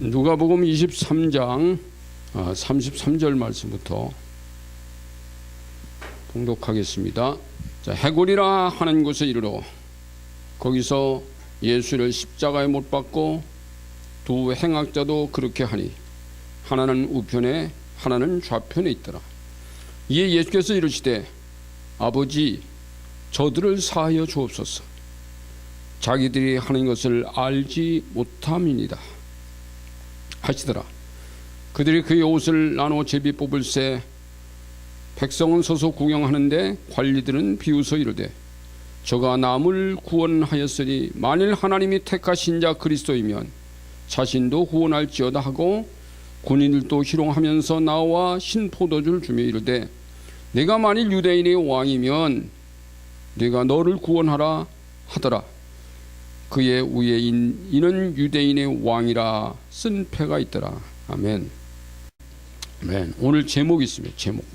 누가복음 23장 33절 말씀부터 봉독하겠습니다. 자, 해골이라 하는 곳에 이르러 거기서 예수를 십자가에 못 박고 두 행악자도 그렇게 하니 하나는 우편에 하나는 좌편에 있더라. 이에 예수께서 이르시되 아버지 저들을 사하여 주옵소서. 자기들이 하는 것을 알지 못함이니이다 하시더라. 그들이 그의 옷을 나누어 제비 뽑을새 백성은 서서 구경하는데 관리들은 비웃어 이르되 저가 남을 구원하였으니 만일 하나님이 택하신 자 그리스도이면 자신도 구원할지어다 하고 군인들도 희롱하면서 나와 신포도주를 주며 이르되 내가 만일 유대인의 왕이면 내가 너를 구원하라 하더라. 그의 위에 이는 유대인의 왕이라 쓴 패가 있더라. 아멘. 아멘. 오늘 제목이 있습니다. 제목.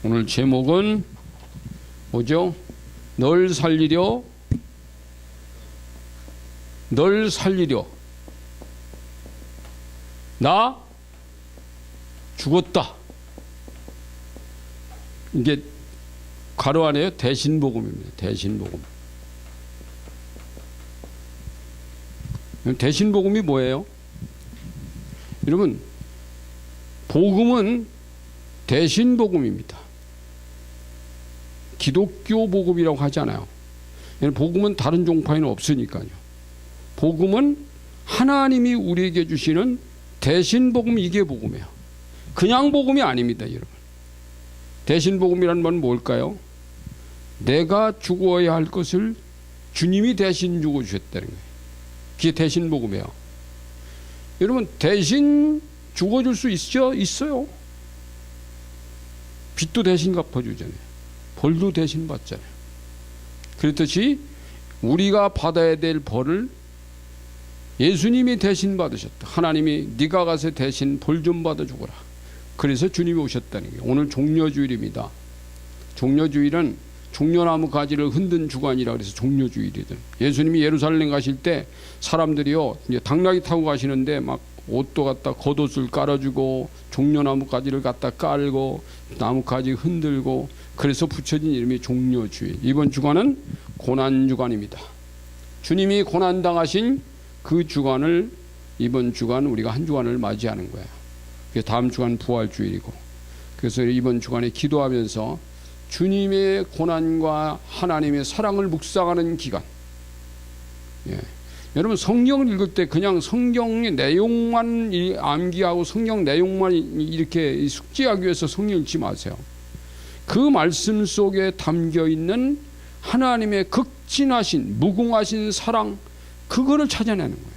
오늘 제목은 뭐죠? 널 살리려 나 죽었다. 이게 괄호 안에요. 대신복음입니다. 대신복음. 대신복음이 뭐예요? 여러분, 복음은 대신복음입니다. 기독교 복음이라고 하지 않아요. 복음은 다른 종파에는 없으니까요. 복음은 하나님이 우리에게 주시는 대신복음, 이게 복음이에요. 그냥 복음이 아닙니다, 여러분. 대신복음이라는 건 뭘까요? 내가 죽어야 할 것을 주님이 대신 죽어주셨다는 거예요. 그게 대신복음이에요. 여러분, 대신 죽어줄 수 있죠? 있어요. 빚도 대신 갚아주잖아요. 벌도 대신 받잖아요. 그렇듯이 우리가 받아야 될 벌을 예수님이 대신 받으셨다. 하나님이 네가 가서 대신 벌 좀 받아 주거라. 그래서 주님이 오셨다는 게 오늘 종려주일입니다. 종려주일은 종려나무 가지를 흔든 주간이라 그래서 종려주일이든. 예수님이 예루살렘 가실 때 사람들이요 이제 당나귀 타고 가시는데 막 옷도 갖다 겉옷을 깔아주고 종려나무 가지를 갖다 깔고 나무 가지 흔들고 그래서 붙여진 이름이 종려주일. 이번 주간은 고난주간입니다. 주님이 고난당하신 그 주간을 이번 주간 우리가 한 주간을 맞이하는 거예요. 다음 주간 부활주일이고 그래서 이번 주간에 기도하면서 주님의 고난과 하나님의 사랑을 묵상하는 기간. 예. 여러분, 성경을 읽을 때 그냥 성경의 내용만 암기하고 성경 내용만 이렇게 숙지하기 위해서 성경 읽지 마세요. 그 말씀 속에 담겨 있는 하나님의 극진하신 무궁하신 사랑, 그거를 찾아내는 거예요.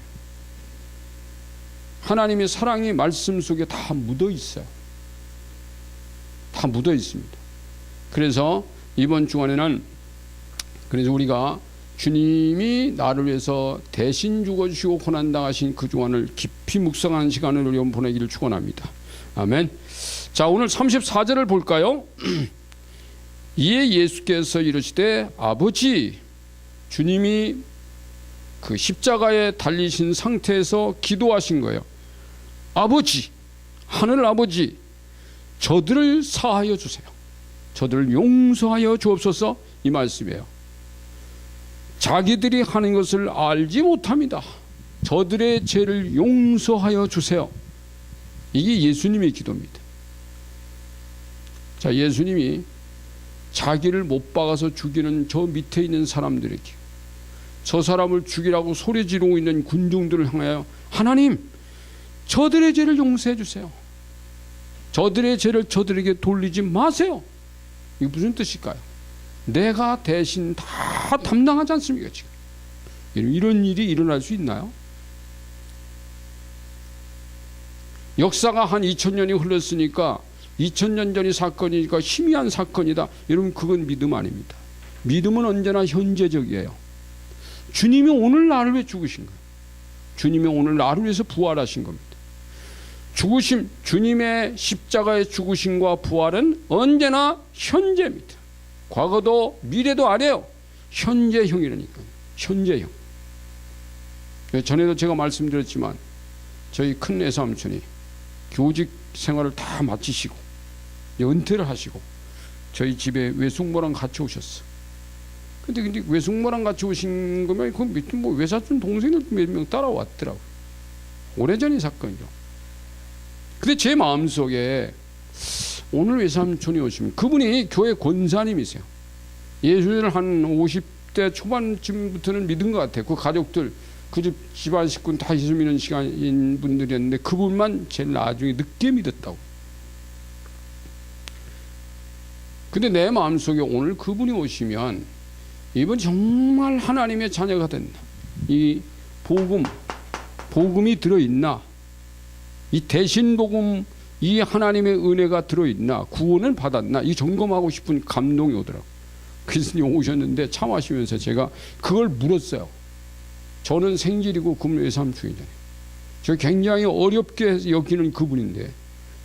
하나님의 사랑이 말씀 속에 다 묻어 있어요. 다 묻어 있습니다. 그래서 이번 주간에는 그래서 우리가 주님이 나를 위해서 대신 죽어주시고 고난당하신 그 주간을 깊이 묵상하는 시간을 우리 보내기를 축원합니다. 아멘. 자, 오늘 34절을 볼까요? 이에 예수께서 이르시되 아버지, 주님이 그 십자가에 달리신 상태에서 기도하신 거예요. 아버지, 하늘 아버지, 저들을 사하여 주세요. 저들을 용서하여 주옵소서. 이 말씀이에요. 자기들이 하는 것을 알지 못합니다. 저들의 죄를 용서하여 주세요. 이게 예수님의 기도입니다. 자, 예수님이 자기를 못 박아서 죽이는 저 밑에 있는 사람들에게, 저 사람을 죽이라고 소리 지르고 있는 군중들을 향하여 하나님, 저들의 죄를 용서해 주세요. 저들의 죄를 저들에게 돌리지 마세요. 이게 무슨 뜻일까요? 내가 대신 다 담당하지 않습니까? 지금 이런 일이 일어날 수 있나요? 역사가 한 2000년이 흘렀으니까 2000년 전이 사건이니까 희미한 사건이다. 여러분, 그건 믿음 아닙니다. 믿음은 언제나 현재적이에요. 주님이 오늘 나를 위해 죽으신 거예요. 주님이 오늘 나를 위해서 부활하신 겁니다. 죽으심, 주님의 십자가의 죽으심과 부활은 언제나 현재입니다. 과거도 미래도 아니에요. 현재형이라니까요. 현재형. 전에도 제가 말씀드렸지만 저희 큰 외삼촌이 교직 생활을 다 마치시고 은퇴를 하시고 저희 집에 외숙모랑 같이 오셨어. 근데 외숙모랑 같이 오신 거면 그 뭐 외사촌 동생들 몇 명 따라왔더라고. 오래전의 사건이죠. 근데 제 마음속에 오늘 외삼촌이 오시면 그분이 교회 권사님이세요. 예수를 한 50대 초반쯤부터는 믿은 것 같아요. 그 가족들 그 집안 식구는 다 예수 믿는 시간인 분들이었는데 그분만 제일 나중에 늦게 믿었다고. 근데 내 마음속에 오늘 그분이 오시면 이번 정말 하나님의 자녀가 된다. 이 복음이 들어있나? 이 대신복음, 이 하나님의 은혜가 들어있나? 구원을 받았나? 이 점검하고 싶은 감동이 오더라고. 교수님 오셨는데 차 마시면서 제가 그걸 물었어요. 저는 생질이고 그분 외삼촌이잖아요. 저 굉장히 어렵게 여기는 그분인데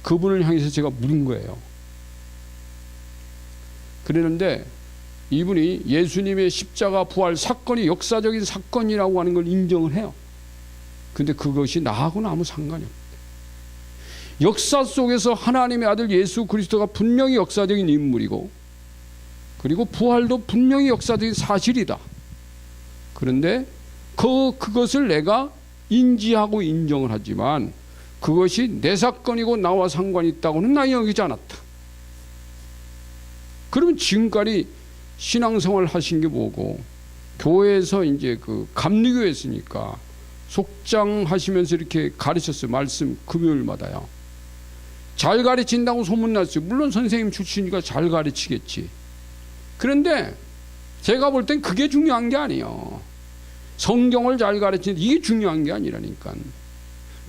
그분을 향해서 제가 물은 거예요. 그랬는데 이분이 예수님의 십자가 부활 사건이 역사적인 사건이라고 하는 걸 인정을 해요. 근데 그것이 나하고는 아무 상관이 없다. 역사 속에서 하나님의 아들 예수 그리스도가 분명히 역사적인 인물이고 그리고 부활도 분명히 역사적인 사실이다. 그런데 그것을 내가 인지하고 인정을 하지만 그것이 내 사건이고 나와 상관이 있다고는 나 여기지 않았다. 그러면 지금까지 신앙생활 하신 게 뭐고 교회에서 이제 그 감리교회였으니까 속장 하시면서 이렇게 가르쳤어요. 말씀 금요일마다요. 잘 가르친다고 소문났어요. 물론 선생님 출신이니까 잘 가르치겠지. 그런데 제가 볼 땐 그게 중요한 게 아니에요. 성경을 잘 가르치는 이게 중요한 게 아니라니까.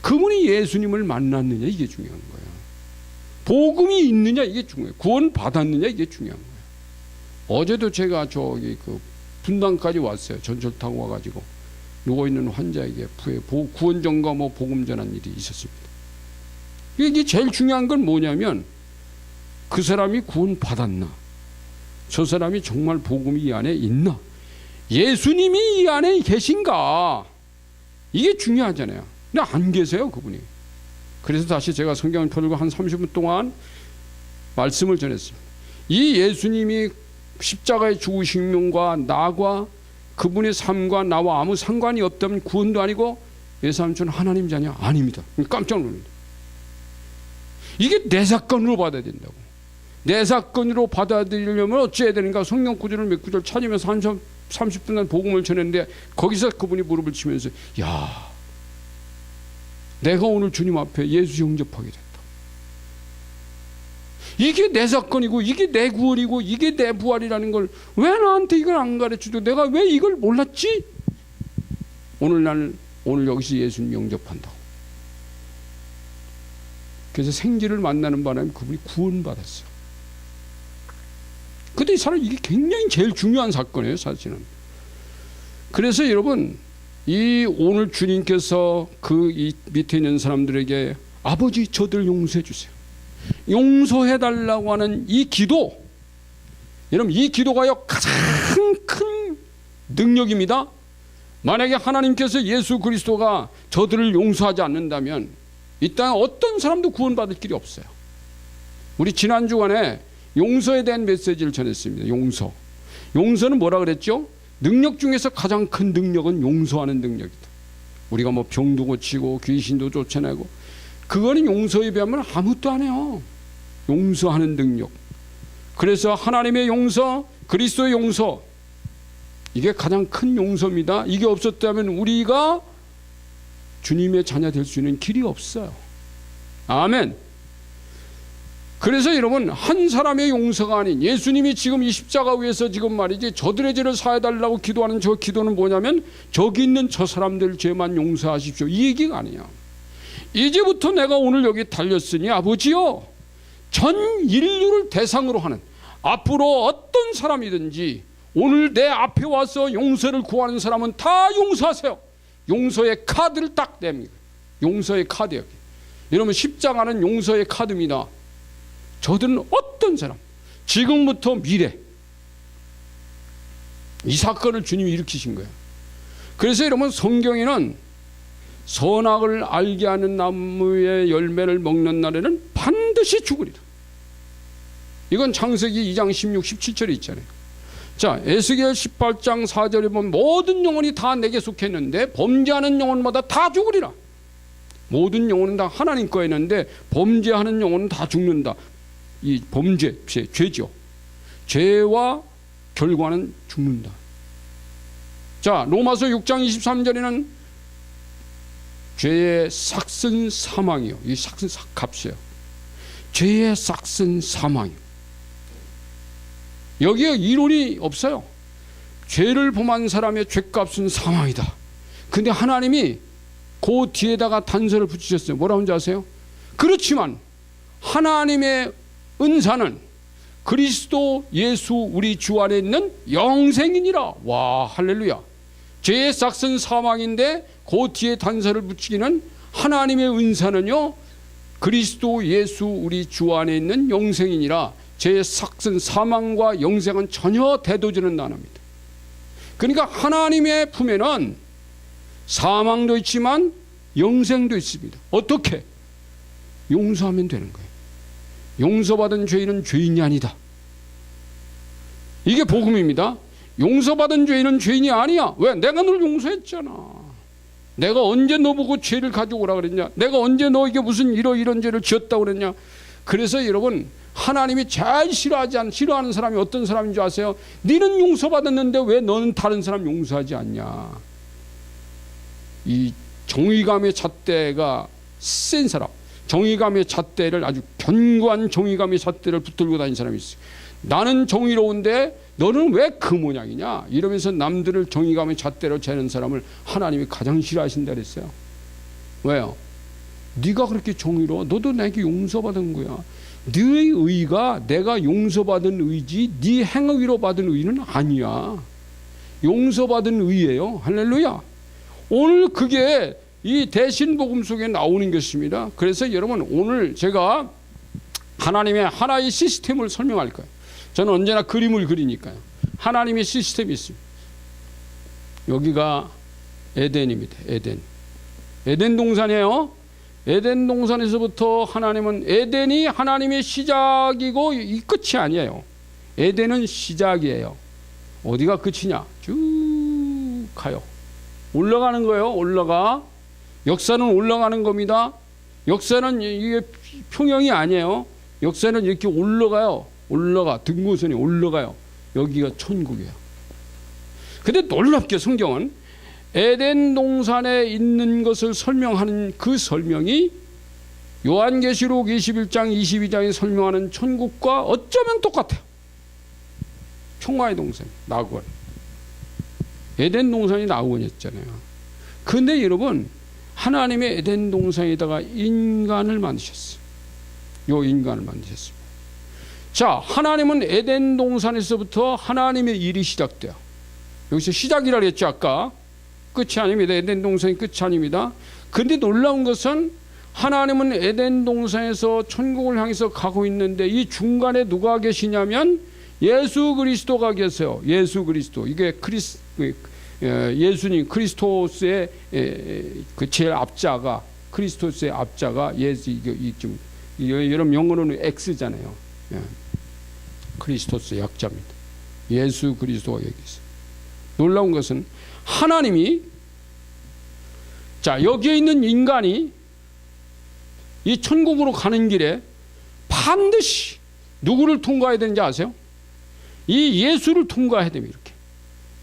그분이 예수님을 만났느냐 이게 중요한 거예요. 복음이 있느냐 이게 중요해요. 구원 받았느냐 이게 중요한 거예요. 어제도 제가 저기 그 분당까지 왔어요. 전철 타고 와가지고 누워있는 환자에게 구원전과 뭐 복음 전한 일이 있었습니다. 이게 제일 중요한 건 뭐냐면 그 사람이 구원 받았나, 저 사람이 정말 복음이 이 안에 있나, 예수님이 이 안에 계신가, 이게 중요하잖아요. 근데 안 계세요 그분이. 그래서 다시 제가 성경을 펴들고 한 30분 동안 말씀을 전했습니다. 이 예수님이 십자가의 죽으심과 나와 그분의 삶과 나와 아무 상관이 없다면 구원도 아니고 외삼촌 하나님 자녀 아닙니다. 깜짝 놀랍니다. 이게 내 사건으로 받아야 된다고. 내 사건으로 받아들이려면 어찌해야 되는가. 성경 구절을 몇 구절 찾으면서 한 30분간 복음을 전했는데 거기서 그분이 무릎을 치면서 야, 내가 오늘 주님 앞에 예수 영접하게 됐다. 이게 내 사건이고 이게 내 구원이고 이게 내 부활이라는 걸 왜 나한테 이걸 안 가르쳐줘? 내가 왜 이걸 몰랐지? 오늘 여기서 예수님 영접한다고. 그래서 생지를 만나는 바람에 그분이 구원받았어요. 근데 이 사람 이게 굉장히 제일 중요한 사건이에요 사실은. 그래서 여러분 이 오늘 주님께서 그 이 밑에 있는 사람들에게 아버지 저들 용서해 주세요. 용서해 달라고 하는 이 기도, 여러분 이 기도가요 가장 큰 능력입니다. 만약에 하나님께서 예수 그리스도가 저들을 용서하지 않는다면 이 땅에 어떤 사람도 구원받을 길이 없어요. 우리 지난 주간에 용서에 대한 메시지를 전했습니다. 용서는 뭐라 그랬죠? 능력 중에서 가장 큰 능력은 용서하는 능력이다. 우리가 뭐 병도 고치고 귀신도 쫓아내고 그거는 용서에 비하면 아무것도 안 해요. 용서하는 능력. 그래서 하나님의 용서, 그리스도의 용서, 이게 가장 큰 용서입니다. 이게 없었다면 우리가 주님의 자녀 될 수 있는 길이 없어요. 아멘. 그래서 여러분 한 사람의 용서가 아닌 예수님이 지금 이 십자가 위에서 지금 말이지 저들의 죄를 사해달라고 기도하는 저 기도는 뭐냐면 저기 있는 저 사람들 죄만 용서하십시오 이 얘기가 아니야. 이제부터 내가 오늘 여기 달렸으니 아버지요 전 인류를 대상으로 하는 앞으로 어떤 사람이든지 오늘 내 앞에 와서 용서를 구하는 사람은 다 용서하세요. 용서의 카드를 딱 냅니다. 용서의 카드. 여러분 십자가는 용서의 카드입니다. 저들은 어떤 사람 지금부터 미래 이 사건을 주님이 일으키신 거예요. 그래서 여러분 성경에는 선악을 알게 하는 나무의 열매를 먹는 날에는 반드시 죽으리라. 이건 창세기 2장 16, 17절에 있잖아요. 자, 에스겔 18장 4절에 보면 모든 영혼이 다 내게 속했는데 범죄하는 영혼마다 다 죽으리라. 모든 영혼은 다 하나님 거에 있는데 범죄하는 영혼은 다 죽는다. 이 범죄, 죄죠. 죄와 결과는 죽는다. 자, 로마서 6장 23절에는 죄의 삭은 사망이요. 이 삭은 값이에요. 죄의 삭은 사망이요. 여기에 이론이 없어요. 죄를 범한 사람의 죄값은 사망이다. 근데 하나님이 그 뒤에다가 단서를 붙이셨어요. 뭐라고 하는지 아세요? 그렇지만 하나님의 은사는 그리스도 예수 우리 주 안에 있는 영생이니라. 와, 할렐루야. 죄의 삭은 사망인데 그 뒤에 단서를 붙이기는 하나님의 은사는요, 그리스도 예수 우리 주 안에 있는 영생이니라. 죄의 삭은 사망과 영생은 전혀 대도되는 단어입니다. 그러니까 하나님의 품에는 사망도 있지만 영생도 있습니다. 어떻게? 용서하면 되는 거예요. 용서받은 죄인은 죄인이 아니다. 이게 복음입니다. 용서받은 죄인은 죄인이 아니야. 왜? 내가 널 용서했잖아. 내가 언제 너보고 죄를 가져오라 그랬냐? 내가 언제 너에게 무슨 이런 죄를 지었다고 그랬냐? 그래서 여러분, 하나님이 제일 싫어하는 사람이 어떤 사람인 줄 아세요? 너는 용서받았는데 왜 너는 다른 사람 용서하지 않냐? 이 정의감의 잣대가 센 사람, 정의감의 잣대를, 아주 견고한 정의감의 잣대를 붙들고 다니는 사람이 있어요. 나는 정의로운데 너는 왜 그 모양이냐? 이러면서 남들을 정의감의 잣대로 재는 사람을 하나님이 가장 싫어하신다 그랬어요. 왜요? 네가 그렇게 정의로워. 너도 내게 용서받은 거야. 너의 의가 내가 용서받은 의지, 네 행위로 받은 의는 아니야. 용서받은 의예요. 할렐루야. 오늘 그게 이 대신복음 속에 나오는 것입니다. 그래서 여러분, 오늘 제가 하나님의 하나의 시스템을 설명할 거예요. 저는 언제나 그림을 그리니까요. 하나님의 시스템이 있습니다. 여기가 에덴입니다. 에덴 동산이에요. 에덴 동산에서부터 하나님은, 에덴이 하나님의 시작이고 이 끝이 아니에요. 에덴은 시작이에요. 어디가 끝이냐? 쭉 가요. 올라가는 거예요. 올라가. 역사는 올라가는 겁니다. 역사는 이게 평형이 아니에요. 역사는 이렇게 올라가요. 올라가. 등고선이 올라가요. 여기가 천국이에요. 근데 놀랍게 성경은 에덴 동산에 있는 것을 설명하는 그 설명이 요한계시록 21장 22장에 설명하는 천국과 어쩌면 똑같아요. 평화의 동산, 낙원. 에덴 동산이 낙원이었잖아요. 근데 여러분, 하나님의 에덴 동산에다가 인간을 만드셨어요. 요 인간을 만드셨습니다. 자, 하나님은 에덴 동산에서부터 하나님의 일이 시작돼요. 여기서 시작이라 그랬죠, 아까. 끝이 아닙니다. 에덴 동산이 끝이 아닙니다. 근데 놀라운 것은 하나님은 에덴 동산에서 천국을 향해서 가고 있는데 이 중간에 누가 계시냐면 예수 그리스도가 계세요. 예수 그리스도. 이게 예수님 그리스토스의 그 제일 앞자가, 그리스토스의 앞자가 여러분 영어로는 X잖아요. 그리스토스의 약자입니다. 예수 그리스도가 여기 있어요. 놀라운 것은 하나님이, 자, 여기에 있는 인간이 이 천국으로 가는 길에 반드시 누구를 통과해야 되는지 아세요? 이 예수를 통과해야 됩니다. 이렇게.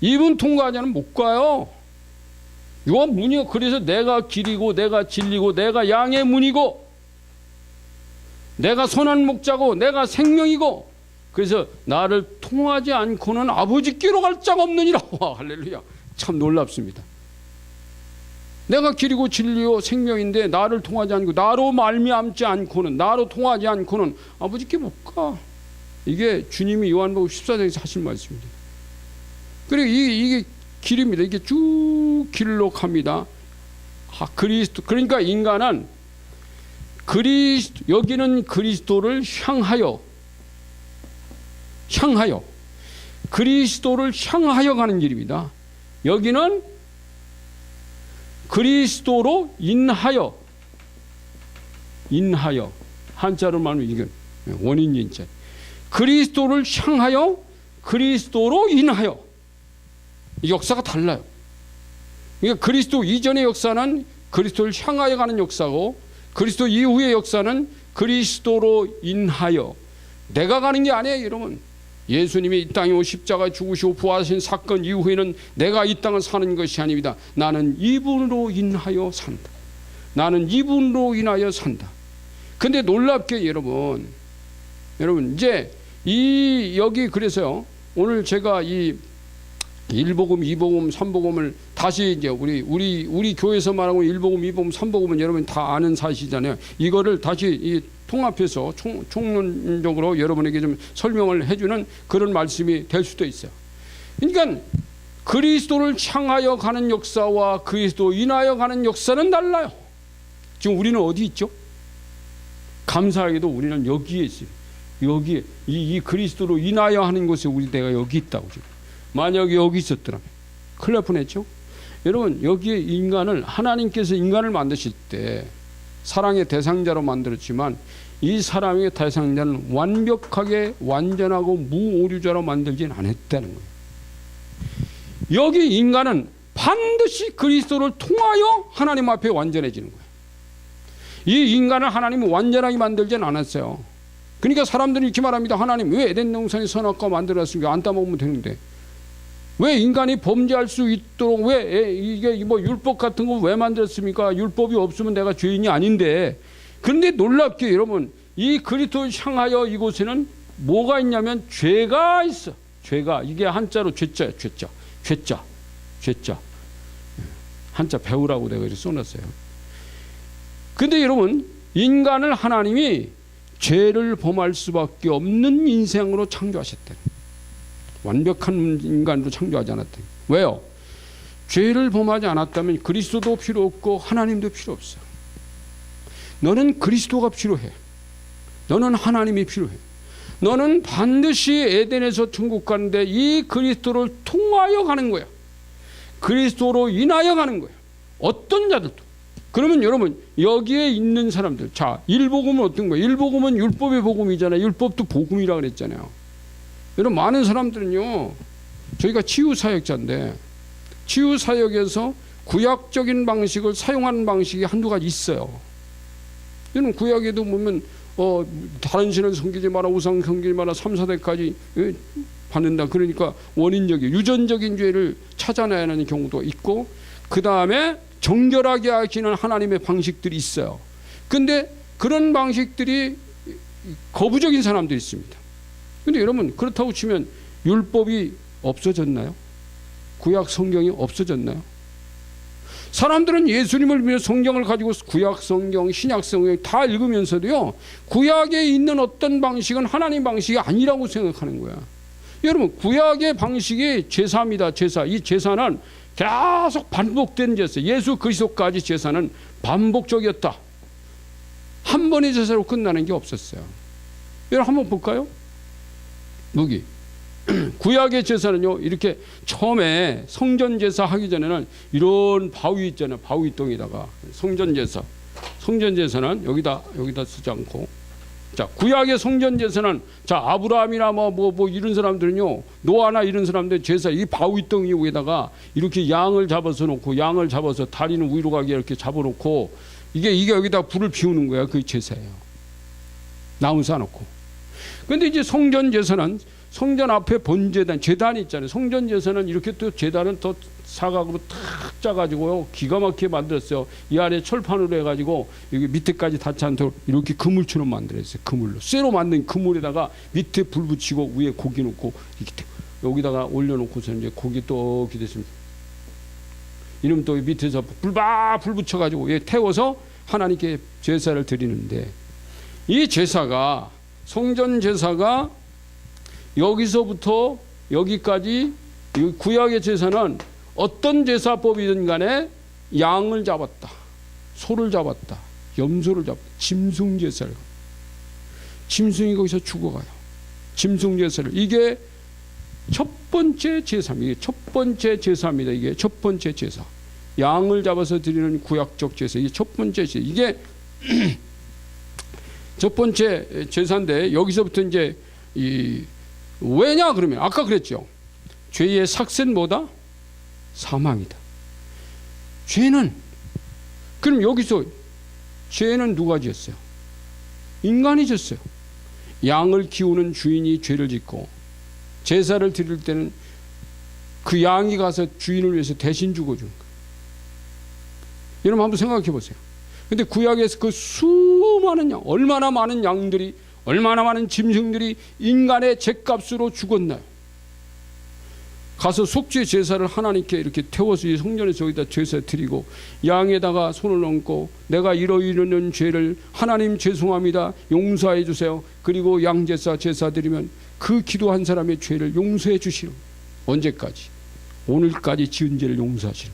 이분 통과하지 않으면 못 가요. 이거 문이요. 그래서 내가 길이고 내가 진리고 내가 양의 문이고 내가 선한 목자고 내가 생명이고, 그래서 나를 통하지 않고는 아버지께로 갈 자가 없느니라. 와, 할렐루야. 참 놀랍습니다. 내가 길이고 진리요 생명인데 나를 통하지 않고, 나로 말미암지 않고는, 나로 통하지 않고는 아버지께 못 가. 이게 주님이 요한복음 14장에서 하신 말씀입니다. 그리고 이게 길입니다. 이게 쭉 길로 갑니다. 그리스도. 그러니까 인간은 여기는 그리스도를 향하여 그리스도를 향하여 가는 길입니다. 여기는 그리스도로 인하여 한자로 말하면 이건 원인인자. 그리스도를 향하여 그리스도로 인하여. 이 역사가 달라요. 그러니까 그리스도 이전의 역사는 그리스도를 향하여 가는 역사고 그리스도 이후의 역사는 그리스도로 인하여. 내가 가는 게 아니에요, 여러분. 예수님이 이 땅에 오시고 십자가에 죽으시고 부활하신 사건 이후에는 내가 이 땅을 사는 것이 아닙니다. 나는 이분으로 인하여 산다. 나는 이분으로 인하여 산다. 근데 놀랍게 여러분 이제 여기 그래서요, 오늘 제가 이 1복음, 2복음, 3복음을 다시 이제 우리 교회에서 말하고 1복음, 2복음, 3복음은 여러분 다 아는 사실이잖아요. 이거를 다시 통합해서 총론적으로 여러분에게 좀 설명을 해주는 그런 말씀이 될 수도 있어요. 그러니까 그리스도를 향하여 가는 역사와 그리스도 인하여 가는 역사는 달라요. 지금 우리는 어디 있죠? 감사하게도 우리는 여기에 있어요. 여기에 이 그리스도로 인하여 하는 곳에 내가 여기 있다고. 지금 만약에 여기 있었더라면 큰일 날 뻔했죠. 여러분, 여기에 인간을, 하나님께서 인간을 만드실 때 사랑의 대상자로 만들었지만 이 사랑의 대상자는 완벽하게 완전하고 무오류자로 만들진 않았다는 거예요. 여기 인간은 반드시 그리스도를 통하여 하나님 앞에 완전해지는 거예요. 이 인간을 하나님이 완전하게 만들진 않았어요. 그러니까 사람들이 이렇게 말합니다. 하나님 왜 에덴 동산에 선악과 만들었으니까 안 따먹으면 되는데, 왜 인간이 범죄할 수 있도록 왜 이게 뭐 율법 같은 거 왜 만들었습니까? 율법이 없으면 내가 죄인이 아닌데. 그런데 놀랍게 여러분, 이 그리스도를 향하여 이곳에는 뭐가 있냐면 죄가 있어. 죄가, 이게 한자로 죄자예요. 죄자. 한자 배우라고 내가 이렇게 써놨어요. 근데 여러분, 인간을 하나님이 죄를 범할 수밖에 없는 인생으로 창조하셨대. 완벽한 인간으로 창조하지 않았대. 왜요? 죄를 범하지 않았다면 그리스도도 필요 없고 하나님도 필요 없어. 너는 그리스도가 필요해. 너는 하나님이 필요해. 너는 반드시 에덴에서 천국 가는데 이 그리스도를 통하여 가는 거야. 그리스도로 인하여 가는 거야. 어떤 자들도. 그러면 여러분, 여기에 있는 사람들, 자, 일복음은 어떤 거예요? 일복음은 율법의 복음이잖아요. 율법도 복음이라고 그랬잖아요. 여러분, 많은 사람들은요, 저희가 치유사역자인데 치유사역에서 구약적인 방식을 사용하는 방식이 한두 가지 있어요. 여러분, 구약에도 보면 다른 신을 섬기지 마라, 우상 섬기지 마라, 3, 4대까지 받는다. 그러니까 원인적인, 유전적인 죄를 찾아내야 하는 경우도 있고, 그 다음에 정결하게 하시는 하나님의 방식들이 있어요. 근데 그런 방식들이 거부적인 사람들이 있습니다. 근데 여러분, 그렇다고 치면 율법이 없어졌나요? 구약 성경이 없어졌나요? 사람들은 예수님을 위해 성경을 가지고 구약 성경, 신약 성경 다 읽으면서도요, 구약에 있는 어떤 방식은 하나님 방식이 아니라고 생각하는 거야. 여러분, 구약의 방식이 제사입니다. 제사. 이 제사는 계속 반복된 제사. 예수 그리스도까지 제사는 반복적이었다. 한 번의 제사로 끝나는 게 없었어요. 여러분, 한번 볼까요? 여기 구약의 제사는요, 이렇게 처음에 성전 제사 하기 전에는 이런 바위 있잖아요. 바위동에다가 성전 제사는 여기다 쓰지 않고, 자, 구약의 성전 제사는, 자, 아브라함이나 뭐 이런 사람들은요, 노아나 이런 사람들 제사, 이 바위덩이 위에다가 이렇게 양을 잡아서 다리는 위로 가게 이렇게 잡아놓고, 이게 여기다 불을 피우는 거야. 그게 제사예요. 나무 쌓아놓고. 근데 이제 성전 제사는 성전 앞에 번제단, 제단이 있잖아요. 성전 제사는 이렇게 또 제단은 더 사각으로 탁 짜가지고요, 기가 막히게 만들었어요. 이 안에 철판으로 해가지고 여기 밑에까지 닿지 않도록 이렇게 그물처럼 만들었어요. 그물로, 쇠로 만든 그물에다가 밑에 불 붙이고 위에 고기 놓고 이렇게 여기다가 올려놓고서 이제 고기 또 이렇게 됐습니다. 이러면 또 밑에서 불 붙여가지고 태워서 하나님께 제사를 드리는데, 이 제사가, 성전 제사가 여기서부터 여기까지, 구약의 제사는 어떤 제사법이든 간에 양을 잡았다, 소를 잡았다, 염소를 잡았다, 짐승 제사를, 짐승이 거기서 죽어가요. 짐승 제사를, 이게 첫 번째 제사입니다. 이게 첫 번째 제사입니다. 이게 첫 번째 제사. 양을 잡아서 드리는 구약적 제사. 이게 첫 번째 제사. 이게 첫 번째 제사인데 여기서부터 이제 왜냐 그러면 아까 그랬죠. 죄의 삭은 뭐다? 사망이다. 죄는 그럼 여기서 죄는 누가 지었어요? 인간이 졌어요. 양을 키우는 주인이 죄를 짓고 제사를 드릴 때는 그 양이 가서 주인을 위해서 대신 죽어주는 거예요. 여러분 한번 생각해 보세요. 근데 구약에서 그 수많은 양, 얼마나 많은 양들이, 얼마나 많은 짐승들이 인간의 죗값으로 죽었나요? 가서 속죄 제사를 하나님께 이렇게 태워서 이 성전에서 여기다 제사 드리고 양에다가 손을 얹고 내가 이러이러는 죄를 하나님 죄송합니다 용서해 주세요. 그리고 양제사 제사 드리면 그 기도한 사람의 죄를 용서해 주시는 거예요. 언제까지? 오늘까지 지은 죄를 용서하시는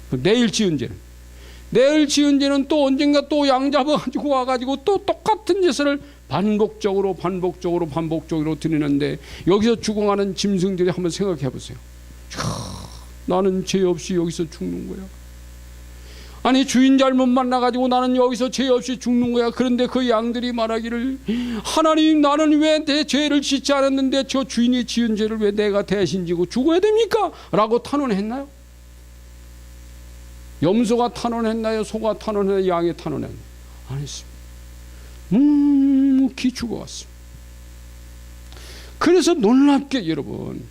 거예요. 내일 지은 죄는 또 언젠가 또 양 잡아가지고 와가지고 또 똑같은 제사를 반복적으로 드리는데 여기서 죽어가는 짐승들이 한번 생각해 보세요. 나는 죄 없이 여기서 죽는 거야. 아니 주인 잘못 만나가지고 나는 여기서 죄 없이 죽는 거야. 그런데 그 양들이 말하기를 하나님 나는 왜 내 죄를 짓지 않았는데 저 주인이 지은 죄를 왜 내가 대신 지고 죽어야 됩니까? 라고 탄원했나요? 염소가 탄원했나요? 소가 탄원했나요? 양이 탄원했나요? 안 했습니다. 묵묵히 죽어왔습니다. 그래서 놀랍게 여러분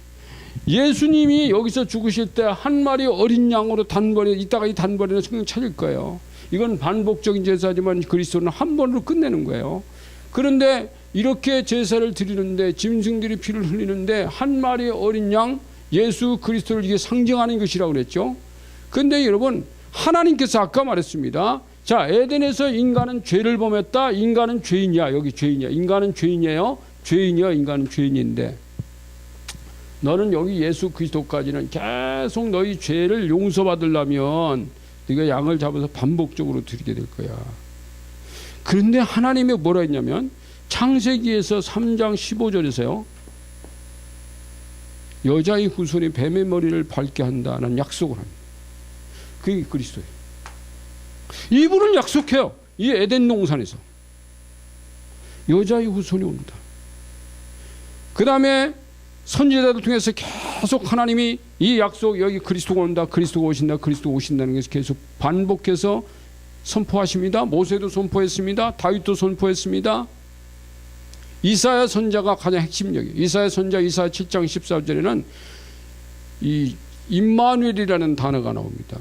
예수님이 여기서 죽으실 때 한 마리 어린 양으로 단번에 이따가 이 단번에는 성경 찾을 거예요. 이건 반복적인 제사지만 그리스도는 한 번으로 끝내는 거예요. 그런데 이렇게 제사를 드리는데 짐승들이 피를 흘리는데 한 마리 어린 양 예수 그리스도를 이게 상징하는 것이라고 그랬죠. 그런데 여러분 하나님께서 아까 말했습니다. 자, 에덴에서 인간은 죄를 범했다. 인간은 죄인이야. 여기 죄인이야. 인간은 죄인이에요. 죄인이야. 인간은 죄인인데 너는 여기 예수 그리스도까지는 계속 너희 죄를 용서받으려면 네가 양을 잡아서 반복적으로 드리게 될 거야. 그런데 하나님이 뭐라 했냐면 창세기에서 3장 15절에서요. 여자의 후손이 뱀의 머리를 밟게 한다는 약속을 합니다. 그게 그리스도예요. 이분을 약속해요. 이 에덴 동산에서 여자의 후손이 온다. 그 다음에 선지자들 통해서 계속 하나님이 이 약속 여기 그리스도가 온다. 그리스도가 오신다. 그리스도가 오신다는 것을 계속 반복해서 선포하십니다. 모세도 선포했습니다. 다윗도 선포했습니다. 이사야 선자가 가장 핵심적이에요. 이사야 선자 이사야 7장 14절에는 이 임마누엘이라는 단어가 나옵니다.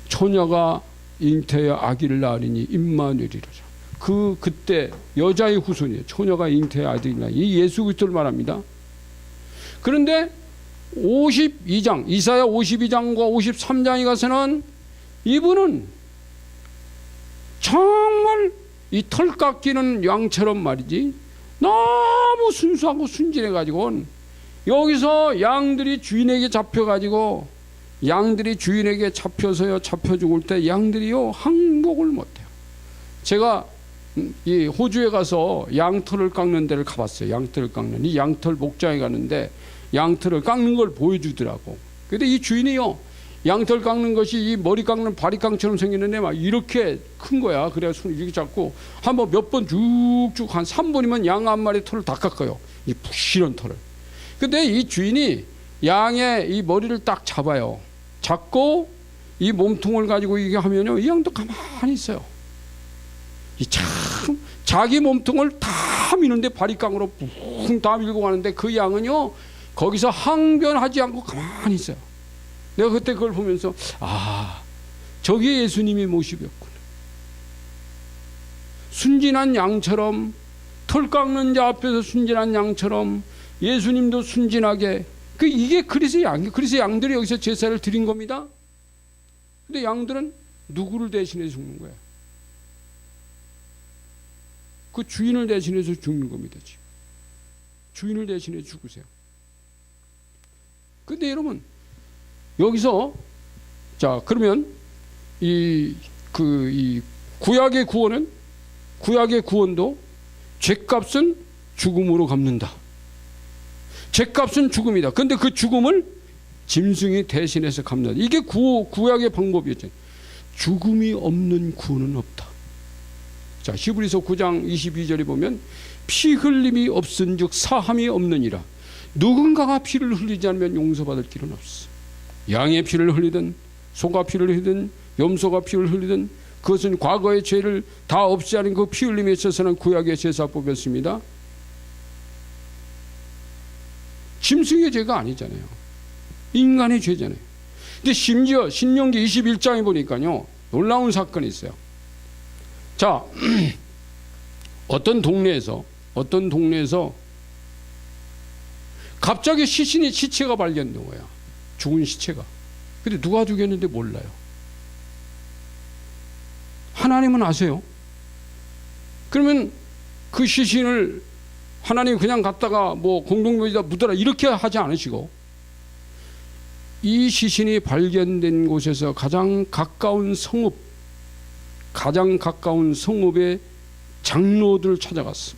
처녀가 잉태하여 아기를 낳으리니 임마누엘이라. 그때 여자의 후손이에요. 처녀가 잉태하여 아기를 낳으니 이 예수 그리스도를 말합니다. 그런데 52장 이사야 52장과 53장에 가서는 이분은 정말 이 털 깎이는 양처럼 말이지 너무 순수하고 순진해가지고 여기서 양들이 주인에게 잡혀가지고 양들이 주인에게 잡혀서요 잡혀 죽을 때 양들이요 항복을 못해요. 제가 이 호주에 가서 양털을 깎는 데를 가봤어요. 양털을 깎는 이 양털 목장에 가는데 양털을 깎는 걸 보여주더라고. 근데 이 주인이요 양털 깎는 것이 이 머리 깎는 바리깡처럼 생겼는데 막 이렇게 큰 거야. 그래야 손 이렇게 잡고 한번 몇 번 쭉쭉 한 3번이면 양 한 마리 털을 다 깎아요. 이 부실한 털을. 근데 이 주인이 양의 이 머리를 딱 잡아요. 잡고 이 몸통을 가지고 이게 하면요 이 양도 가만히 있어요. 이 참 자기 몸통을 다 미는데 바리깡으로 푹 다 밀고 가는데 그 양은요 거기서 항변하지 않고 가만히 있어요. 내가 그때 그걸 보면서 아 저게 예수님의 모습이었구나. 순진한 양처럼 털 깎는 자 앞에서 순진한 양처럼 예수님도 순진하게 이게 그리스의 양, 그리스의 양들이 여기서 제사를 드린 겁니다. 근데 양들은 누구를 대신해 죽는 거야? 그 주인을 대신해서 죽는 겁니다. 지금. 주인을 대신해 죽으세요. 근데 여러분 여기서 자 그러면 이 구약의 구원도 죄값은 죽음으로 갚는다. 죄값은 죽음이다. 그런데 그 죽음을 짐승이 대신해서 갚는다. 이게 구약의 방법이었죠. 죽음이 없는 구원은 없다. 자, 히브리서 9장 22절에 보면 피 흘림이 없은즉 사함이 없느니라. 누군가가 피를 흘리지 않으면 용서받을 길은 없어. 양의 피를 흘리든 소가 피를 흘리든 염소가 피를 흘리든 그것은 과거의 죄를 다 없지 않은 그 피 흘림에 있어서는 구약의 제사법이었습니다. 짐승의 죄가 아니잖아요. 인간의 죄잖아요. 근데 심지어 신명기 21장에 보니까요, 놀라운 사건이 있어요. 자, 어떤 동네에서 갑자기 시체가 발견된 거야. 죽은 시체가. 근데 누가 죽였는데 몰라요. 하나님은 아세요. 그러면 그 시신을 하나님 그냥 갖다가 뭐 공동묘지에다 묻어라 이렇게 하지 않으시고, 이 시신이 발견된 곳에서 가장 가까운 성읍의 장로들을 찾아갔어.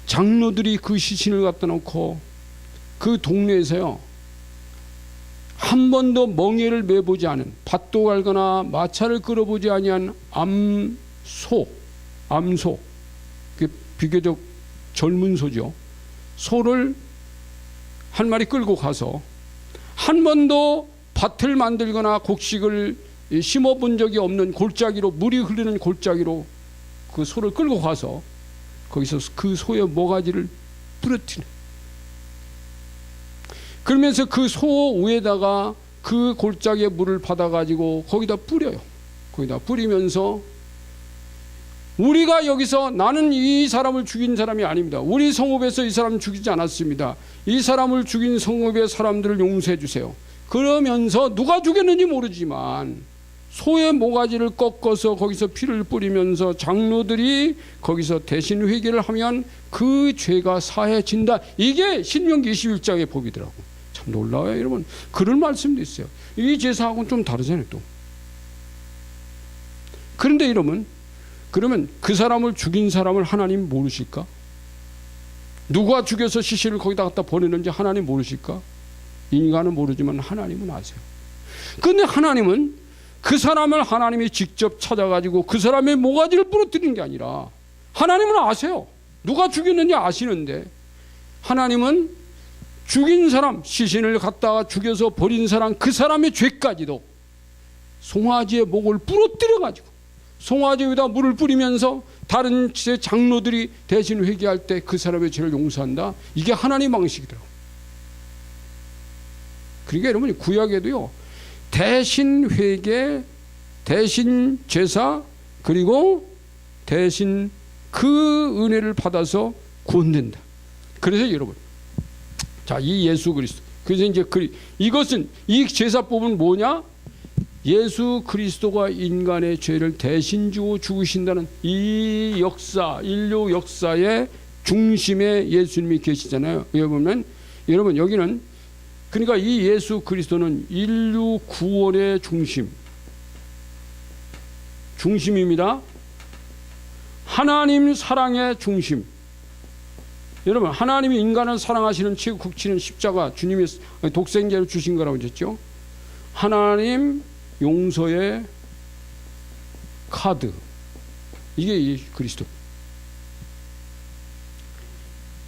장로들이 그 시신을 갖다 놓고 그 동네에서요, 한 번도 멍에를 매보지 않은, 밭도 갈거나 마차를 끌어보지 아니한 암소, 비교적 젊은 소죠. 소를 한 마리 끌고 가서 한 번도 밭을 만들거나 곡식을 심어본 적이 없는 골짜기로, 물이 흐르는 골짜기로 그 소를 끌고 가서 거기서 그 소의 모가지를 부러뜨려. 그러면서 그 소 위에다가 그 골짜기의 물을 받아가지고 거기다 뿌려요. 거기다 뿌리면서, 우리가 여기서, 나는 이 사람을 죽인 사람이 아닙니다. 우리 성읍에서 이 사람을 죽이지 않았습니다. 이 사람을 죽인 성읍의 사람들을 용서해 주세요. 그러면서 누가 죽였는지 모르지만 소의 모가지를 꺾어서 거기서 피를 뿌리면서 장로들이 거기서 대신 회개를 하면 그 죄가 사해진다. 이게 신명기 21장의 법이더라고. 참 놀라워요, 여러분. 그런 말씀도 있어요. 이 제사하고는 좀 다르잖아요, 또. 그런데 여러분, 그러면 그 사람을 죽인 사람을 하나님 모르실까? 누가 죽여서 시신을 거기다 갖다 버리는지 하나님 모르실까? 인간은 모르지만 하나님은 아세요. 그런데 하나님은 그 사람을 하나님이 직접 찾아가지고 그 사람의 모가지를 부러뜨리는 게 아니라, 하나님은 아세요. 누가 죽였는지 아시는데, 하나님은 죽인 사람, 시신을 갖다가 죽여서 버린 사람, 그 사람의 죄까지도 송아지의 목을 부러뜨려가지고 송아지 위에다 물을 뿌리면서 다른 장로들이 대신 회개할 때 그 사람의 죄를 용서한다. 이게 하나님 방식이더라고요. 그러니까 여러분이 구약에도요, 대신 회개, 대신 제사, 그리고 대신 그 은혜를 받아서 구원된다. 그래서 여러분, 자, 이 예수 그리스도, 그래서 이제 이것은, 이 제사법은 뭐냐? 예수 그리스도가 인간의 죄를 대신 지고 죽으신다는 이 역사, 인류 역사의 중심에 예수님이 계시잖아요. 여러분 여기는, 그러니까 이 예수 그리스도는 인류 구원의 중심입니다. 하나님 사랑의 중심. 여러분, 하나님이 인간을 사랑하시는 최고 극치는 십자가, 주님이 독생자를 주신 거라고 했죠. 하나님 용서의 카드, 이게 이 그리스도.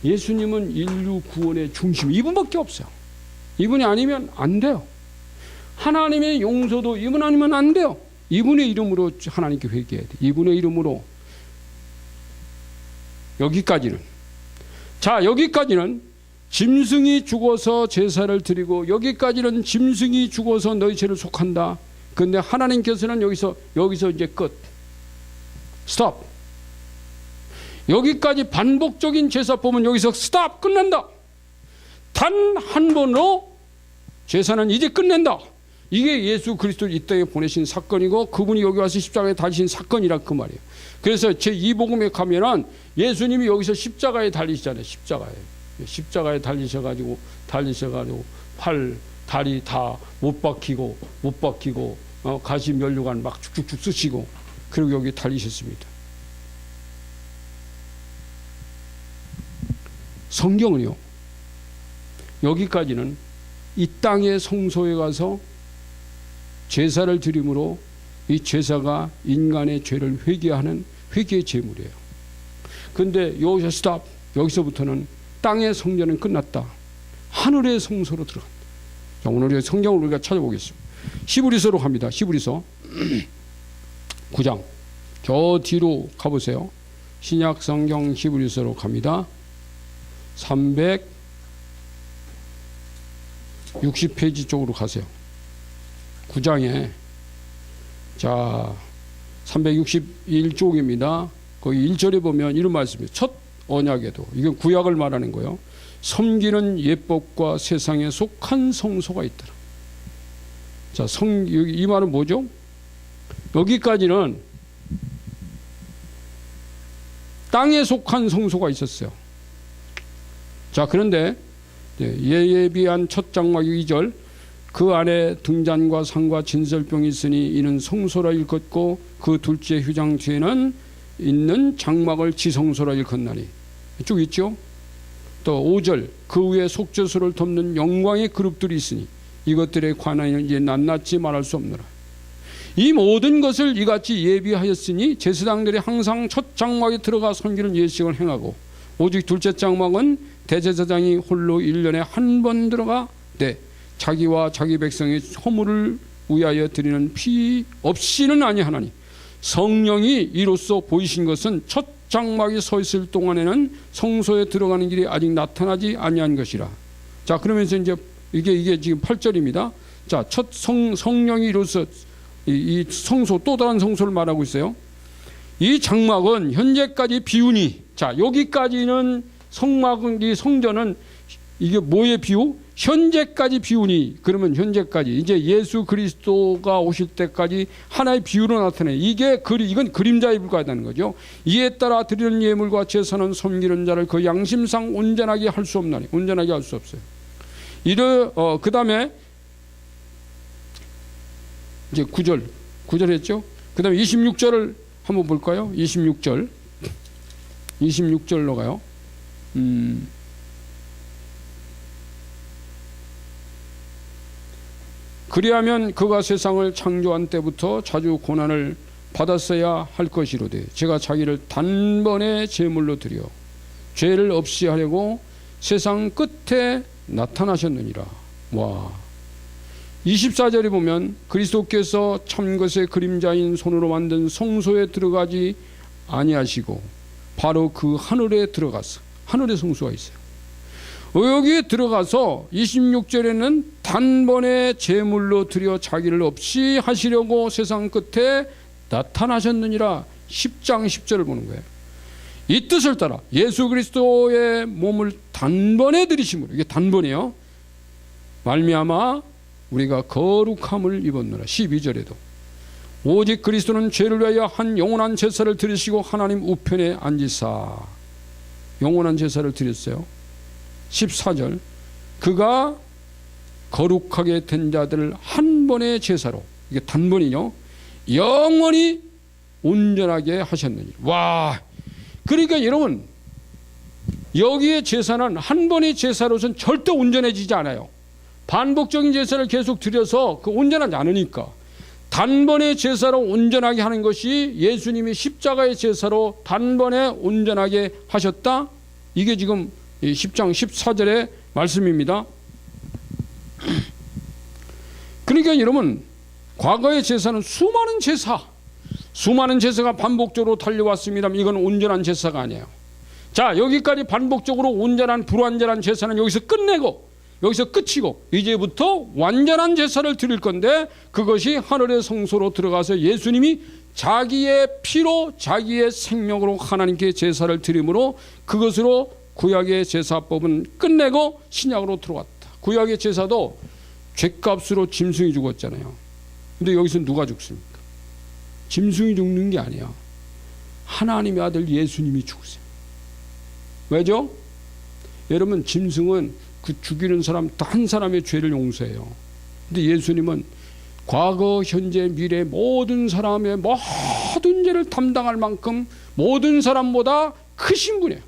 예수님은 인류 구원의 중심, 이분밖에 없어요. 이분이 아니면 안 돼요. 하나님의 용서도 이분 아니면 안 돼요. 이분의 이름으로 하나님께 회개해야 돼. 이분의 이름으로. 여기까지는. 자, 여기까지는 짐승이 죽어서 제사를 드리고, 여기까지는 짐승이 죽어서 너희 죄를 속한다. 그런데 하나님께서는 여기서 이제 끝. 스톱. 여기까지 반복적인 제사법은 여기서 스톱, 끝난다. 단 한 번으로 제사는 이제 끝낸다. 이게 예수 그리스도를 이 땅에 보내신 사건이고, 그분이 여기 와서 십자가에 달리신 사건이라 그 말이에요. 그래서 제2복음에 가면은 예수님이 여기서 십자가에 달리시잖아요. 십자가에 달리셔가지고 팔, 다리 다 못 박히고 가시 면류관 막 쭉쭉쭉 쓰시고, 그리고 여기 달리셨습니다. 여기까지는 이 땅의 성소에 가서 제사를 드림으로 이 제사가 인간의 죄를 회개하는 회개의 제물이에요. 근데 여기서 스탑. 여기서부터는 땅의 성전은 끝났다. 하늘의 성소로 들어간다. 자, 오늘 성경을 우리가 찾아보겠습니다. 히브리서로 갑니다. 히브리서 9장. 저 뒤로 가보세요. 신약 성경 히브리서로 갑니다. 360페이지 쪽으로 가세요. 9장에 자 361쪽입니다. 거기 1절에 보면 이런 말씀이에요. 첫 언약에도 이건 구약을 말하는 거예요. 섬기는 예법과 세상에 속한 성소가 있더라. 자, 이 말은 뭐죠? 여기까지는 땅에 속한 성소가 있었어요. 자, 그런데 예비한 첫 장막 2절 그 안에 등잔과 상과 진설병이 있으니 이는 성소라 일컫고 그 둘째 휘장 뒤에는 있는 장막을 지성소라 일컫나니 쭉 있죠. 또 5절 그 위에 속죄소를 덮는 영광의 그룹들이 있으니 이것들에 관하여는 이제 낱낱이 말할 수 없노라. 이 모든 것을 이같이 예비하였으니 제사장들이 항상 첫 장막에 들어가 섬기는 예식을 행하고 오직 둘째 장막은 대제사장이 홀로 1년에 한 번 들어가 자기와 자기 백성의 허물을 위하여 드리는 피 없이는 아니하나니 성령이 이로써 보이신 것은 첫 장막이 서 있을 동안에는 성소에 들어가는 길이 아직 나타나지 아니한 것이라. 자, 그러면서 이제 이게 지금 8절입니다. 자, 첫 성령이 이로써 이 성소 또 다른 성소를 말하고 있어요. 이 장막은 현재까지 비우니 자, 여기까지는 성막은 이 성전은 이게 뭐의 비유? 현재까지 비우니 그러면 현재까지 이제 예수 그리스도가 오실 때까지 하나의 비유로 나타내. 이건 그림자에 불과하다는 거죠. 이에 따라 드리는 예물과 제사는 섬기는 자를 그 양심상 온전하게 할 수 없나니 온전하게 할 수 없어요. 그 다음에 이제 9절 했죠. 그 다음에 26절을 한번 볼까요? 26절로 가요. 그리하면 그가 세상을 창조한 때부터 자주 고난을 받았어야 할 것이로되 제가 자기를 단번에 제물로 드려 죄를 없이 하려고 세상 끝에 나타나셨느니라. 와. 24절에 보면 그리스도께서 참것의 그림자인 손으로 만든 성소에 들어가지 아니하시고 바로 그 하늘에 들어가서 하늘의 성소가 있어요. 여기에 들어가서 26절에는 단번에 제물로 드려 자기를 없이 하시려고 세상 끝에 나타나셨느니라. 10장 10절을 보는 거예요. 이 뜻을 따라 예수 그리스도의 몸을 단번에 들이심으로 이게 단번이에요. 말미암아 우리가 거룩함을 입었노라. 12절에도 오직 그리스도는 죄를 위하여 한 영원한 제사를 드리시고 하나님 우편에 앉으사 영원한 제사를 드렸어요. 14절 그가 거룩하게 된 자들을 한 번의 제사로 이게 단번이요 영원히 온전하게 하셨느니라. 와, 그러니까 여러분 여기에 제사는 한 번의 제사로서는 절대 온전해지지 않아요. 반복적인 제사를 계속 드려서 그 온전하지 않으니까 단번의 제사로 온전하게 하는 것이 예수님이 십자가의 제사로 단번에 온전하게 하셨다. 이게 지금 10장 14절의 말씀입니다. 그러니까 여러분 과거의 제사는 수많은 제사가 반복적으로 달려왔습니다. 이건 온전한 제사가 아니에요. 자, 여기까지 반복적으로 온전한 불완전한 제사는 여기서 끝내고 여기서 끝이고 이제부터 완전한 제사를 드릴 건데 그것이 하늘의 성소로 들어가서 예수님이 자기의 피로 자기의 생명으로 하나님께 제사를 드림으로 그것으로 구약의 제사법은 끝내고 신약으로 들어왔다. 구약의 제사도 죗값으로 짐승이 죽었잖아요. 근데 여기서 누가 죽습니까? 짐승이 죽는 게 아니야. 하나님의 아들 예수님이 죽으세요. 왜죠? 여러분 짐승은 그 죽이는 사람 한 사람의 죄를 용서해요. 근데 예수님은 과거, 현재, 미래 모든 사람의 모든 죄를 담당할 만큼 모든 사람보다 크신 분이에요.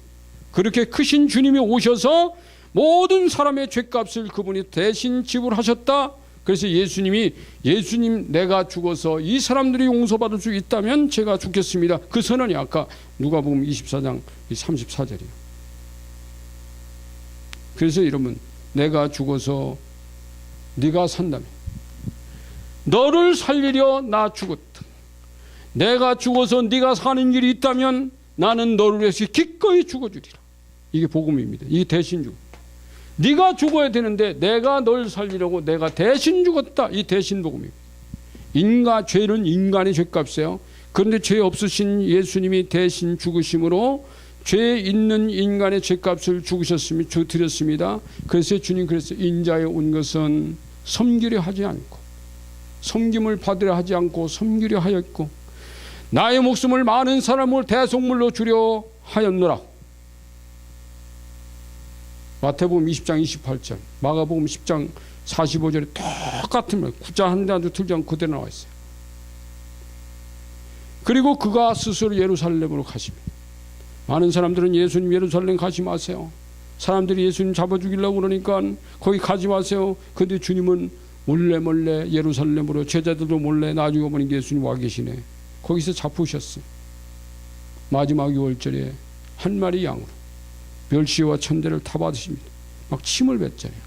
그렇게 크신 주님이 오셔서 모든 사람의 죄값을 그분이 대신 지불하셨다. 그래서 예수님 내가 죽어서 이 사람들이 용서받을 수 있다면 제가 죽겠습니다. 그 선언이 아까 누가복음 24장 34절이에요. 그래서 여러분, 내가 죽어서 네가 산다면, 너를 살리려 나 죽었다. 내가 죽어서 네가 사는 길이 있다면 나는 너를 위해서 기꺼이 죽어주리라. 이게 복음입니다. 이게 대신 죽음. 네가 죽어야 되는데 내가 널 살리려고 내가 대신 죽었다. 이 대신 복음입니다. 죄는 인간의 죄값이에요. 그런데 죄 없으신 예수님이 대신 죽으심으로 죄 있는 인간의 죄값을 드렸습니다. 그래서 주님 인자에 온 것은 섬기려 하지 않고, 섬김을 받으려 하지 않고 섬기려 하였고, 나의 목숨을 많은 사람을 대속물로 주려 하였노라. 마태복음 20장 28절, 마가복음 10장 45절에 똑같은 말, 구자 한 단도 틀지 않고 그대로 나와 있어요. 그리고 그가 스스로 예루살렘으로 가십니다. 많은 사람들은 예수님 예루살렘 가지 마세요. 사람들이 예수님 잡아 죽이려고 그러니까 거기 가지 마세요. 그런데 주님은 몰래 예루살렘으로, 제자들도 몰래, 나중에 보니까 예수님 와 계시네. 거기서 잡으셨어요. 마지막 6월절에 한 마리 양으로 멸시와 천대를 다 받으십니다. 막 침을 뱉잖아요.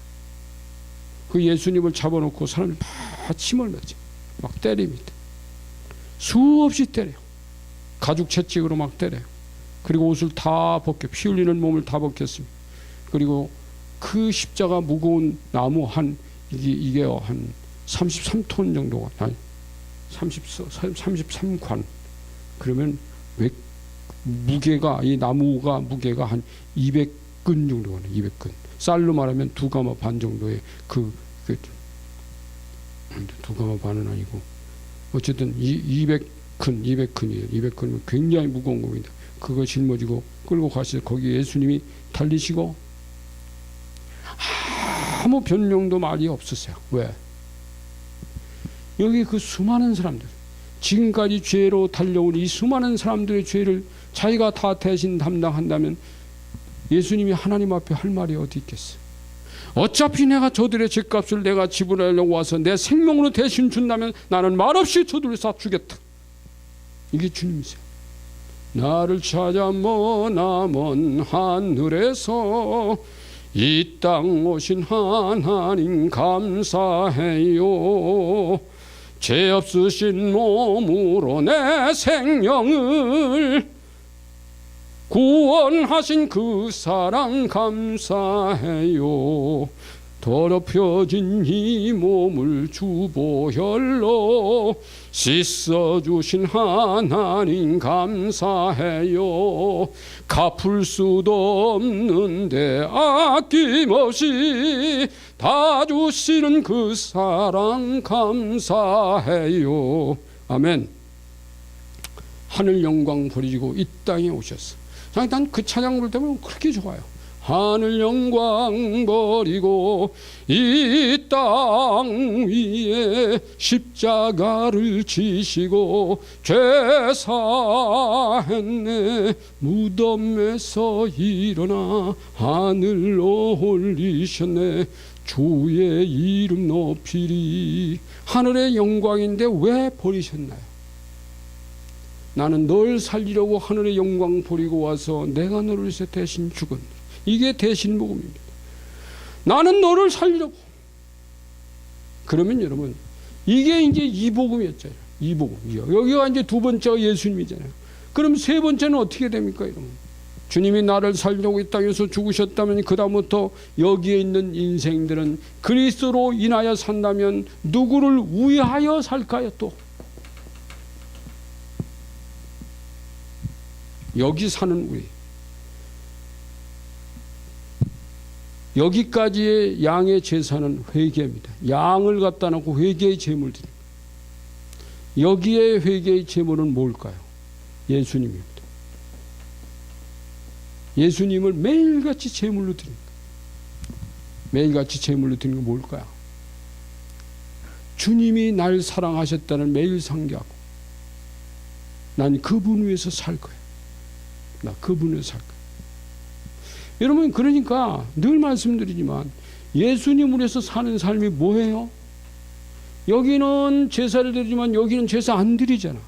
그 예수님을 잡아놓고 사람들이 다 침을 뱉죠. 막 때립니다. 수없이 때려요. 가죽 채찍으로 막 때려요. 그리고 옷을 다 벗겨, 피 흘리는 몸을 다 벗겼습니다. 그리고 그 십자가 무거운 나무 이게 한 33톤 정도가, 아니 33관. 그러면 무게가, 이 나무가 무게가 한 200근 정도가 나요. 200근. 쌀로 말하면 2가마 반 정도의 두 가마 반은 아니고 어쨌든 200근이에요. 200근이면 굉장히 무거운 겁니다. 그거 짊어지고 끌고 가셔서 거기 예수님이 달리시고 아무 변명도 말이 없으세요. 왜? 여기 그 수많은 사람들, 지금까지 죄로 달려온 이 수많은 사람들의 죄를 자기가 다 대신 담당한다면 예수님이 하나님 앞에 할 말이 어디 있겠어요? 어차피 내가 저들의 죄값을 내가 지불하려고 와서 내 생명으로 대신 준다면 나는 말없이 저들을 다 주겠다. 이게 주님이세요. 나를 찾아 머나먼 하늘에서 이 땅 오신 하나님 감사해요. 죄 없으신 몸으로 내 생명을 구원하신 그 사랑 감사해요. 더럽혀진 이 몸을 주보혈로 씻어주신 하나님 감사해요. 갚을 수도 없는데 아낌없이 다 주시는 그 사랑 감사해요. 아멘. 하늘 영광 버리고 이 땅에 오셨어. 난 그 찬양 부를 때면 그렇게 좋아요. 하늘 영광 버리고 이 땅 위에 십자가를 지시고 죄사했네 무덤에서 일어나 하늘로 올리셨네 주의 이름 높이리. 하늘의 영광인데 왜 버리셨나요? 나는 널 살리려고 하늘의 영광 버리고 와서 내가 너를 위해서 대신 죽었네. 이게 대신 복음입니다. 나는 너를 살리려고. 그러면 여러분 이게 이제 이복음이었잖아요. 이복음. 여기가 이제 두 번째가 예수님이잖아요. 그럼 세 번째는 어떻게 됩니까, 여러분? 주님이 나를 살리려고 이 땅에서 죽으셨다면 그 다음부터 여기에 있는 인생들은 그리스도로 인하여 산다면 누구를 위하여 살까요? 또 여기 사는 우리, 여기까지의 양의 제사는 회개입니다. 양을 갖다 놓고 회개의 제물 드립니다. 여기에 회개의 제물은 뭘까요? 예수님입니다. 예수님을 매일같이 제물로 드립니다. 매일같이 제물로 드리는 건 뭘까요? 주님이 날 사랑하셨다는 매일 상기하고 난 그분 위해서 살 거예요. 나 그분 위해서 살 거예요. 여러분, 그러니까 늘 말씀드리지만 예수님을 위해서 사는 삶이 뭐예요? 여기는 제사를 드리지만 여기는 제사 안 드리잖아.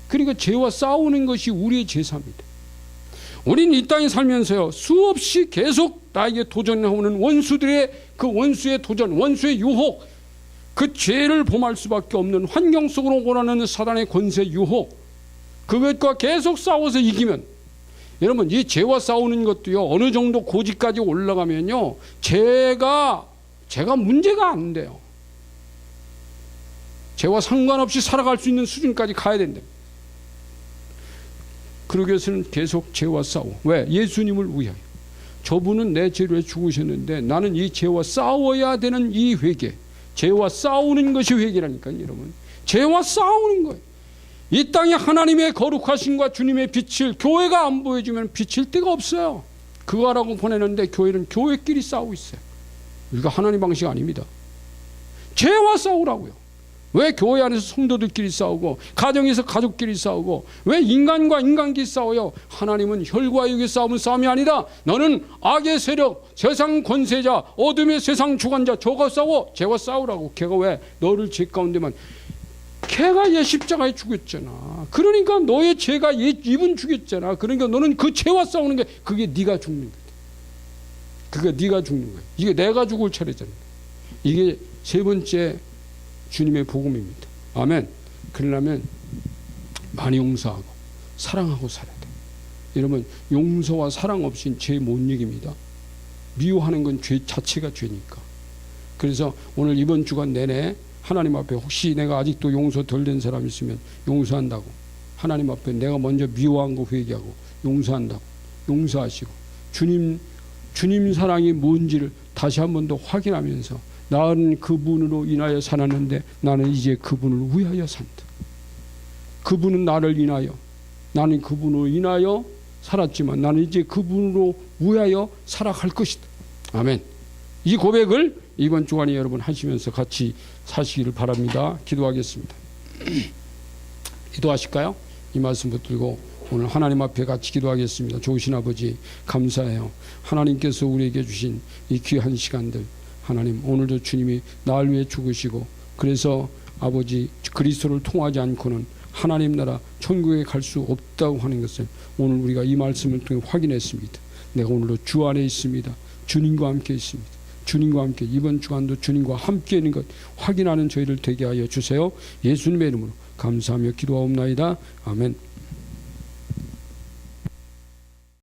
그러니까 죄와 싸우는 것이 우리의 제사입니다. 우린 이 땅에 살면서요, 수없이 계속 나에게 도전해오는 원수들의 그 원수의 도전, 원수의 유혹, 그 죄를 범할 수밖에 없는 환경 속으로 오라는 사단의 권세 유혹, 그것과 계속 싸워서 이기면, 여러분, 이 죄와 싸우는 것도요, 어느 정도 고지까지 올라가면요, 죄가 문제가 안 돼요. 죄와 상관없이 살아갈 수 있는 수준까지 가야 된다. 그러기 위해서는 계속 죄와 싸워. 왜? 예수님을 위하여. 저분은 내 죄로 죽으셨는데 나는 이 죄와 싸워야 되는 이 회개, 죄와 싸우는 것이 회개라니까요, 여러분. 죄와 싸우는 거예요. 이 땅에 하나님의 거룩하심과 주님의 빛을 교회가 안 보여주면 비칠 데가 없어요. 그거 하라고 보내는데 교회는 교회끼리 싸우고 있어요. 이거 하나님 방식 아닙니다. 죄와 싸우라고요. 왜 교회 안에서 성도들끼리 싸우고, 가정에서 가족끼리 싸우고, 왜 인간과 인간끼리 싸워요? 하나님은 혈과 육의 싸움이 아니다. 너는 악의 세력, 세상 권세자, 어둠의 세상 주관자, 저거 싸워. 죄와 싸우라고. 걔가 왜? 너를 죄 가운데만. 걔가 얘 십자가에 죽였잖아. 그러니까 너의 죄가 얘 입은 죽였잖아. 그러니까 너는 그 죄와 싸우는 게, 그게 네가 죽는 거야. 그게 네가 죽는 거야. 이게 내가 죽을 차례잖아. 이게 세 번째 주님의 복음입니다. 아멘. 그러려면 많이 용서하고 사랑하고 살아야 돼. 여러분, 용서와 사랑 없이는 죄 못 이깁니다. 미워하는 건 죄 자체가 죄니까. 그래서 오늘 이번 주간 내내 하나님 앞에 혹시 내가 아직도 용서 덜 된 사람 있으면 용서한다고, 하나님 앞에 내가 먼저 미워한 거 회개하고 용서한다고 용서하시고, 주님 사랑이 뭔지를 다시 한 번 더 확인하면서, 나는 그분으로 인하여 살았는데 나는 이제 그분을 위하여 산다. 그분은 나를 인하여, 나는 그분으로 인하여 살았지만 나는 이제 그분으로 위하여 살아갈 것이다. 아멘. 이 고백을 이번 주간에 여러분 하시면서 같이 사시기를 바랍니다. 기도하겠습니다. 기도하실까요? 이 말씀 붙들고 오늘 하나님 앞에 같이 기도하겠습니다. 좋으신 아버지, 감사해요. 하나님께서 우리에게 주신 이 귀한 시간들, 하나님, 오늘도 주님이 나를 위해 죽으시고, 그래서 아버지 그리스도를 통하지 않고는 하나님 나라 천국에 갈 수 없다고 하는 것을 오늘 우리가 이 말씀을 통해 확인했습니다. 내가 오늘도 주 안에 있습니다. 주님과 함께 있습니다. 주님과 함께, 이번 주간도 주님과 함께 있는 것 확인하는 저희를 되게 하여 주세요. 예수님의 이름으로 감사하며 기도하옵나이다. 아멘.